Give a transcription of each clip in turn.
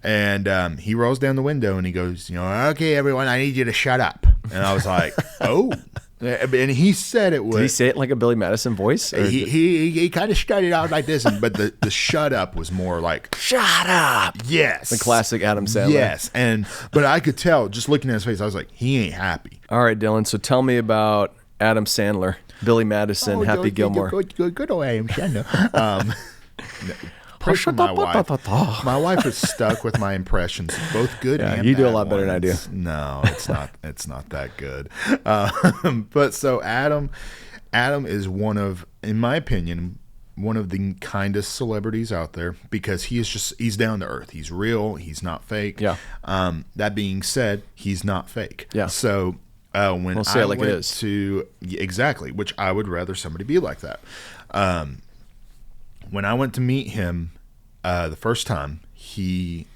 And he rolls down the window and he goes, okay, everyone, I need you to shut up. And I was like, oh. And he said it was. Did he say it in like a Billy Madison voice? He kind of started out like this, but the shut up was more like, shut up. Yes. The classic Adam Sandler. Yes. But I could tell just looking at his face, I was like, he ain't happy. All right, Dylan. So tell me about Adam Sandler, Billy Madison, Happy Gilmore. Good old Adam Sandler. Pressure my wife. My wife is stuck with my impressions, both good and bad. You do a lot better than I do. No, it's not. It's not that good. But so Adam is in my opinion, one of the kindest celebrities out there because he's down to earth. He's real. He's not fake. Yeah. That being said, he's not fake. Yeah. So when we'll say it like it is. Exactly, which I would rather somebody be like that. When I went to meet him the first time, he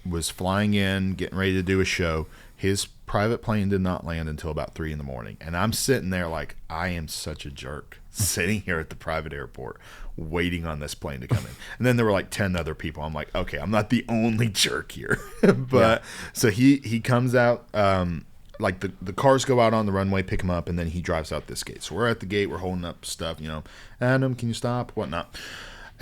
was flying in, getting ready to do a show. His private plane did not land until about 3 a.m. And I'm sitting there like, I am such a jerk, sitting here at the private airport waiting on this plane to come in. And then there were like 10 other people. I'm like, okay, I'm not the only jerk here. But so he comes out, like the cars go out on the runway, pick him up, and then he drives out this gate. So we're at the gate, we're holding up stuff, Adam, can you stop? Whatnot.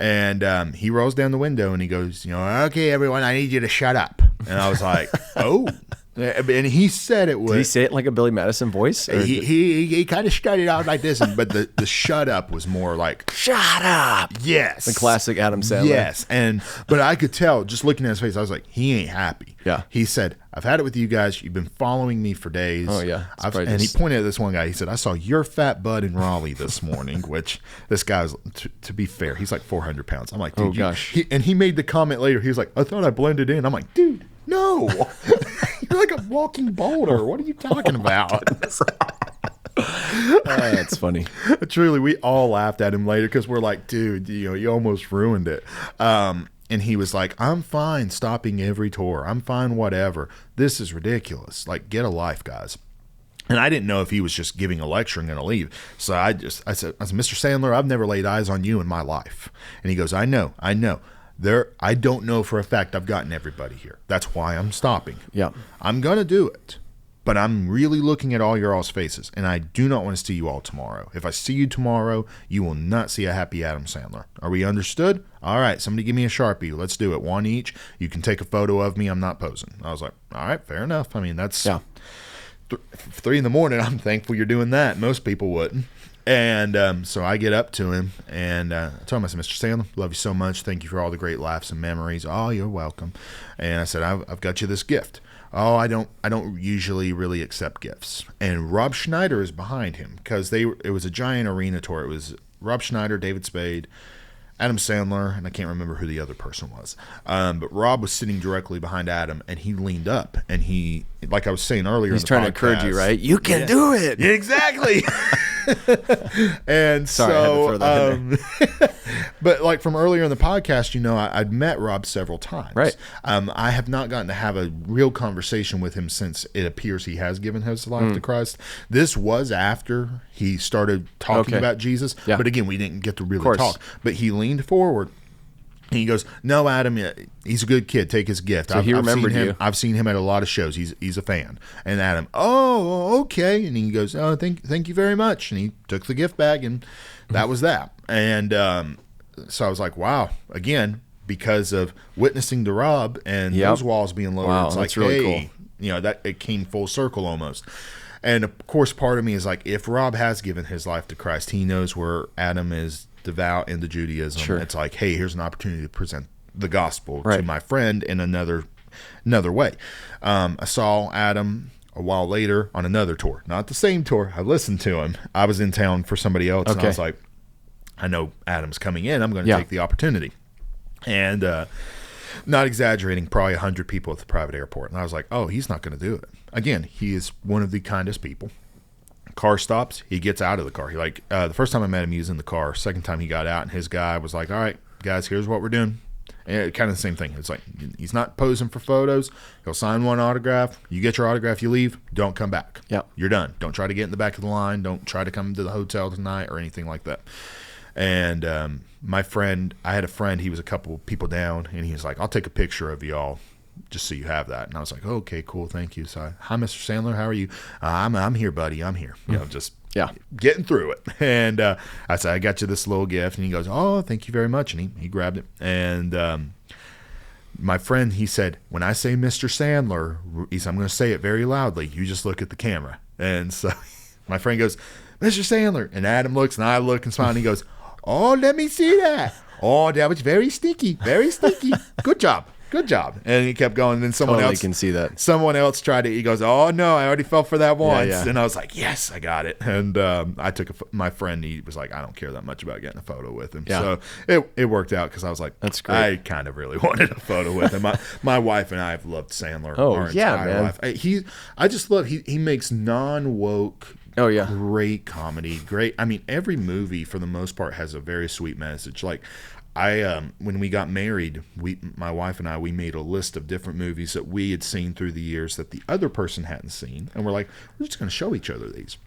And he rolls down the window and he goes, okay, everyone, I need you to shut up. And I was like, oh. And he said it was. Did he say it in like a Billy Madison voice? He kind of started out like this, but the shut up was more like, shut up. Yes. The classic Adam Sandler. Yes. But I could tell just looking at his face, I was like, he ain't happy. Yeah. He said, I've had it with you guys. You've been following me for days. Oh, yeah. And he pointed at this one guy. He said, I saw your fat bud in Raleigh this morning, which this guy's, to be fair, he's like 400 pounds. I'm like, dude. Oh, gosh. And he made the comment later. He was like, I thought I blended in. I'm like, dude, no. You're like a walking boulder. What are you talking about? That's funny. Truly, we all laughed at him later because we're like, dude, you almost ruined it. And he was like, I'm fine stopping every tour. I'm fine, whatever. This is ridiculous. Like, get a life, guys. And I didn't know if he was just giving a lecture and going to leave. So I said, Mr. Sandler, I've never laid eyes on you in my life. And he goes, I know. I don't know for a fact I've gotten everybody here. That's why I'm stopping. Yeah. I'm going to do it. But I'm really looking at all your all's faces, and I do not want to see you all tomorrow. If I see you tomorrow, you will not see a happy Adam Sandler. Are we understood? All right, somebody give me a Sharpie. Let's do it. One each. You can take a photo of me. I'm not posing. I was like, all right, fair enough. I mean, that's 3 a.m. I'm thankful you're doing that. Most people wouldn't. And so I get up to him, and I told him, I said, Mr. Sandler, love you so much. Thank you for all the great laughs and memories. Oh, you're welcome. And I said, I've got you this gift. Oh, I don't usually really accept gifts. And Rob Schneider is behind him because it was a giant arena tour. It was Rob Schneider, David Spade, Adam Sandler, and I can't remember who the other person was. But Rob was sitting directly behind Adam, and he leaned up, and he, like I was saying earlier, he's trying to encourage you, right? You can do it. Yeah, exactly. And sorry, I had to throw that in there. But like from earlier in the podcast, I'd met Rob several times. Right. I have not gotten to have a real conversation with him since it appears he has given his life to Christ. This was after he started talking about Jesus. Yeah. But again, we didn't get to really talk. But he leaned forward. And he goes, no, Adam, he's a good kid. Take his gift. So he remembered you. I've seen him at a lot of shows. He's a fan. And Adam, oh, okay. And he goes, oh, thank you very much. And he took the gift bag, and that was that. And so I was like, wow. Again, because of witnessing to Rob and those walls being lowered, it's like, really cool. That it came full circle almost. And of course, part of me is like, if Rob has given his life to Christ, he knows where Adam is devout into Judaism. Sure. It's like, hey, here's an opportunity to present the gospel to my friend in another way. I saw Adam a while later on another tour, not the same tour. I listened to him. I was in town for somebody else, and I was like, I know Adam's coming in. I'm going to take the opportunity. And not exaggerating, probably 100 people at the private airport. And I was like, oh, he's not going to do it. Again, he is one of the kindest people. Car stops, he gets out of the car. He the first time I met him, he was in the car. Second time he got out, and his guy was like, all right, guys, here's what we're doing. And kind of the same thing. It's like, he's not posing for photos. He'll sign one autograph. You get your autograph, you leave. Don't come back. Yeah, you're done. Don't try to get in the back of the line. Don't try to come to the hotel tonight or anything like that. And my friend, I had a friend, he was a couple people down, and he was like, I'll take a picture of y'all just so you have that. And I was like, oh, okay, cool, thank you. So hi, Mr. Sandler, how are you? I'm here, buddy. I'm here. Just getting through it. And I said, I got you this little gift. And he goes, oh, thank you very much. And he grabbed it. And my friend, he said, when I say Mr. Sandler, I'm going to say it very loudly. You just look at the camera. And so my friend goes, Mr. Sandler. And Adam looks, and I look and smile, and he goes, oh, let me see that. Oh, that was very sneaky. Very sneaky. Good job. Good job. And he kept going. And then someone else can see that. Someone else tried it. He goes, oh, no, I already fell for that once. Yeah. And I was like, yes, I got it. And I took my friend. He was like, I don't care that much about getting a photo with him. Yeah. So it worked out because I was like, that's great. I kind of really wanted a photo with him. My wife and I have loved Sandler our entire life. I just love, he makes non-woke, great comedy. Great. I mean, every movie for the most part has a very sweet message. Like, when we got married, my wife and we made a list of different movies that we had seen through the years that the other person hadn't seen, and we're like, we're just going to show each other these.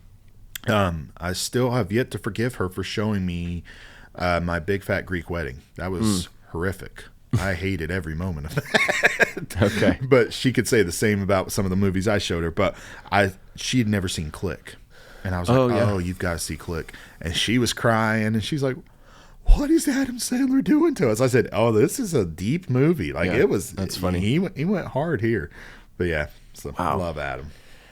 I still have yet to forgive her for showing me My Big Fat Greek Wedding. That was horrific. I hated every moment of that. Okay, but she could say the same about some of the movies I showed her. But she had never seen Click, and I was like, oh, you've got to see Click. And she was crying, and she's like, what is Adam Sandler doing to us? I said, oh, this is a deep movie. Like, it was. That's funny. He went hard here. But yeah, so I love Adam.